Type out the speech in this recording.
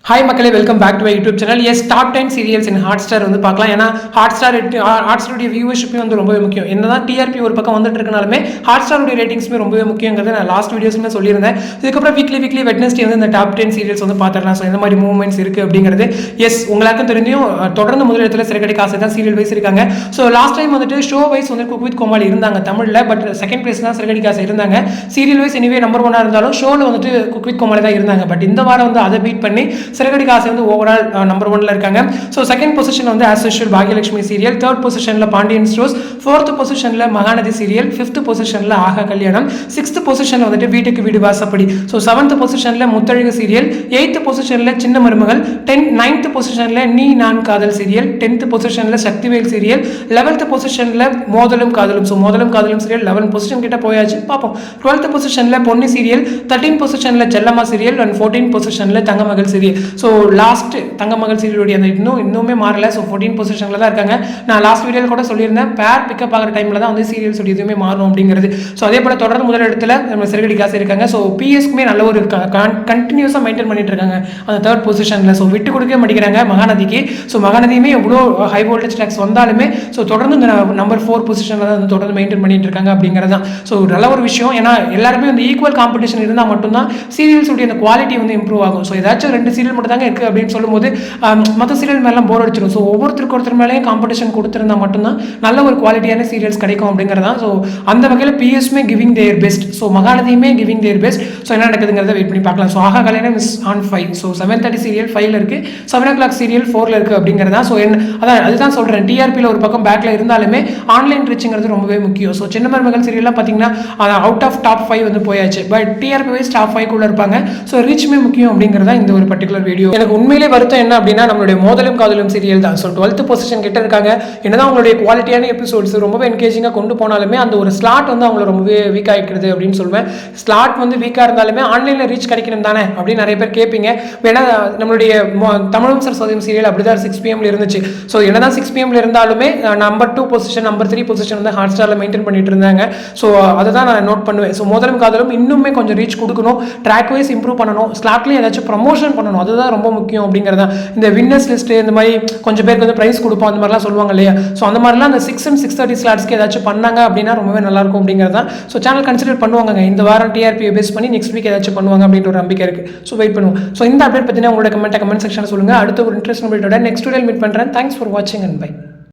Hi மக்களே, welcome back to my YouTube channel. Yes, top 10 serials in Hotstar வந்து பார்க்கலாம். ஏன்னா ஹாட்ஸ்டாருடைய வியூவர்ஷிப்பே வந்து ரொம்பவே முக்கியம். என்னதான் டிஆர்பி ஒரு பக்கம் வந்துட்டு இருக்கனாலுமே ஹாட்ஸ்டாருடைய ரேட்டிங்ஸுமே ரொம்பவே முக்கியங்கிறத நான் லாஸ்ட் வீடியோஸ்மே சொல்லியிருந்தேன். இதுக்கப்புறம் வீக்லி வெட்னஸ்டே வந்து இந்த டாப் 10 சீரியல்ஸ் வந்து பார்த்துடலாம். ஸோ எந்த மாதிரி மூவ்மெண்ட்ஸ் இருக்குது அப்படிங்கிறது. எஸ், உங்களுக்கும் தெரிஞ்சும் தொடர்ந்து முதலிடத்தில் சிறகடி காசு தான் சீரியல் வைஸ் இருக்காங்க. ஸோ லாஸ்ட் டைம் வந்துட்டு ஷோ வைஸ் வந்து குக் வித் கோமாளி இருந்தாங்க தமிழில். பட் செகண்ட் பிளேஸ் தான் சிறகடி காசு இருந்தாங்க. சீரியல் வைஸ் எனிவே நம்பர் 1 இருந்தாலும் ஷோவில் வந்துட்டு குக் வித் கோமாளி தான் இருந்தாங்க. பட் இந்த வாரம் வந்து அதை பீட் பண்ணி சிறகடி காசு வந்து ஓவரால் நம்பர் 1ல இருக்காங்க. ஸோ செகண்ட் பொசிஷன் வந்து as usual Bhagyalakshmi serial, third பொசிஷனில் பாண்டியன் ஸ்டோர்ஸ், ஃபோர்த் பொசிஷனில் மகாநதி சீரியல், ஃபிஃப்த் பொசிஷனில் ஆகா கல்யாணம், சிக்ஸ்த் பொசிஷனில் வந்துட்டு வீட்டுக்கு வீடு வாசப்படி, ஸோ செவன்த் பொசிஷனில் முத்தழகு சீரியல், எயித்து பொசிஷனில் சின்ன மருமகள், நைன்த் பொசிஷனில் நீ நான் காதல் சீரியல், 10th பொசிஷனில் சக்திவேல் சீரியல், 11th பொசிஷனில் மோதலும் காதலும். ஸோ மோதலும் காதலும் சீரியல் 11 பொசிஷன் கிட்ட போயாச்சு, பார்ப்போம். 12th பொசிஷனில் பொன்னி சீரியல், 13th பொசிஷனில் செல்லம்மா சீரியல் அண்ட் 14th பொசிஷனில் தங்கமகள் சீரியல். ஸோ லாஸ்ட் தங்கமகள் சீரியலுடைய அந்த இன்னுமே மாறல. ஸோ 14 பொசிஷனில் தான் இருக்காங்க. நான் லாஸ்ட் வீடியோவில் கூட சொல்லியிருந்தேன், பேர் பிக்கப் ஆகிற டைமில் தான் வந்து சீரியல்ஸ் எதுவுமே மாறும் அப்படிங்கிறது. ஸோ அதே போல் தொடர்ந்து முதல் இடத்துல நம்ம சிறகடி காசு இருக்காங்க. ஸோ பிஎஸ்க்குமே நல்ல ஒரு கண்டினியூஸாக மெயின்டைன் பண்ணிட்டு இருக்காங்க அந்த தேர்ட் பொசிஷனில். ஸோ விட்டு கொடுக்க மாட்டேங்கிறாங்க மகாநதிக்கு. ஸோ மகாநதியுமே எவ்வளோ ஹை வோல்டேஜ் ட்ராக்ஸ் வந்தாலுமே ஸோ தொடர்ந்து இந்த நம்பர் 4 பொசிஷனில் தான் வந்து தொடர்ந்து மெயின்டைன் பண்ணிட்டு இருக்காங்க அப்படிங்கிறது தான். ஸோ நல்ல ஒரு விஷயம். ஏன்னா எல்லாருமே வந்து ஈக்குவல் காம்படிஷன் இருந்தால் மட்டும்தான் சீரியல்ஸுடைய அந்த குவாலிட்டி வந்து இம்ப்ரூவ் ஆகும். ஸோ ஏதாச்சும் 2 சீரியல் மட்டும் தாங்க இருக்குது அப்படின்னு சொல்லும்போது மற்ற சீரியல் மேலாம் போர் அடிச்சிடும். ஸோ ஒவ்வொருத்தருக்கு ஒருத்தர் மேலேயும் காம்படிஷன் கொடுத்துருந்தா மட்டும்தான் நல்ல ஒரு குவாலிட்டியான சீரியல்ஸ் கிடைக்கும் அப்படிங்கிறது தான். ஸோ அந்த வகையில் பிஎஸ்மே கிவிங் தேர் பெஸ்ட், ஸோ மகாநதியுமே கிவிங் தேர் பெஸ்ட். ஸோ என்ன நடக்குதுங்கிறத வெயிட் பண்ணி பார்க்கலாம். So Aaha Kalyanam is on 5. So 7:30 serial 5ல் இருக்குது, 7 o'clock சீரியல் 4ல் இருக்குது அப்படிங்கிறதா. ஸோ அதுதான் சொல்கிறேன், டிஆர்பியில் ஒரு பக்கம் பேக்கில் இருந்தாலுமே ஆன்லைன் ரீச்சுங்கிறது ரொம்பவே முக்கியம். ஸோ சின்ன மருமகள் சீரியல்லாம் பார்த்தீங்கன்னா அவுட் ஆஃப் டாப் 5 வந்து போயாச்சு. பட் டிஆர்பி வைஸ் டாப் 5 இருப்பாங்க. ஸோ ரீச்சுமே முக்கியம் அப்படிங்கிறதா இந்த ஒரு பர்டிகுலர் வீடியோ. எனக்கு உண்மையிலே வருத்தம் என்ன அப்படின்னா, நம்மளுடைய மோதலும் காதலும் சீரியல் தான். ஸோ 12th பொசிஷன் கிட்ட இருக்காங்க. என்னதான் அவங்களுடைய குவாலிட்டியான எபிசோட்ஸ் ரொம்பவே என்கேஜிங்காக கொண்டு போனாலுமே அந்த ஒரு ஸ்லாட் வந்து அவங்களை ரொம்பவே வீக் ஆகிக்கிறது அப்படின்னு சொல்லுவேன். ஸ்லாட் வந்து வீக்காக இருந்தாலுமே ஆன்லைனில் ரீச் கிடைக்கணும் தானே அப்படின்னு நிறைய பேர் கேட்பீங்க. ஏன்னா நம்மளுடைய தமிழும் சார் சோதியம் சீரியல் அப்படிதான் 6 PM இருந்துச்சு. ஸோ என்னதான் 6 PM இருந்தாலுமே நம்பர் 2 பொசிஷன் நம்பர் 3 பொசிஷன் வந்து ஹாட்ஸ்டாரில் மெயின்டைன் பண்ணிட்டு இருந்தாங்க. ஸோ அதை தான் நான் நோட் பண்ணுவேன். ஸோ மோதலும் காதலும் இன்னுமே கொஞ்சம் ரீச் கொடுக்கணும், ட்ராக் வைஸ் இம்ப்ரூவ் பண்ணணும், ஸ்லாட்லேயும் ஏதாச்சும் ப்ரமோஷன் பண்ணணும். அதுதான் ரொம்ப முக்கியம் அப்படிங்கிறதா. இந்த வின்னர்ஸ் லிஸ்ட்டு இந்த மாதிரி கொஞ்சம் பேருக்கு வந்து ப்ரைஸ் கொடுப்போம் அந்த மாதிரிலாம் சொல்லுவாங்க இல்லையா. ஸோ அந்த மாதிரிலாம் அந்த 6 and 6:30 ஸ்லாட்ஸ்க்கு ஏதாச்சும் பண்ணாங்க அப்படின்னா ரொம்பவே நல்லாயிருக்கும் அப்படிங்கிறது தான். ஸோ சேனல் கன்சிடர் பண்ணுவாங்க. இந்த வாரம் டிஆர்பியை பேஸ் பண்ணி நெக்ஸ்ட் வீக் ஏதாச்சும் பண்ணுவாங்க அப்படின்ற ஒரு நம்பிக்கை இருக்குது. ஸோ வெயிட் பண்ணுவோம். ஸோ இந்த அப்டேட் பற்றினா உங்களோட கமெண்ட் செக்ஷன் சொல்லுங்கள். அடுத்த ஒரு இன்ட்ரெஸ்ட் அப்டேட்டோட நெக்ஸ்ட் வீடியோவில் மீட் பண்ணுறேன். தேங்க்ஸ் ஃபார் வாட்சிங் அண்ட் பை.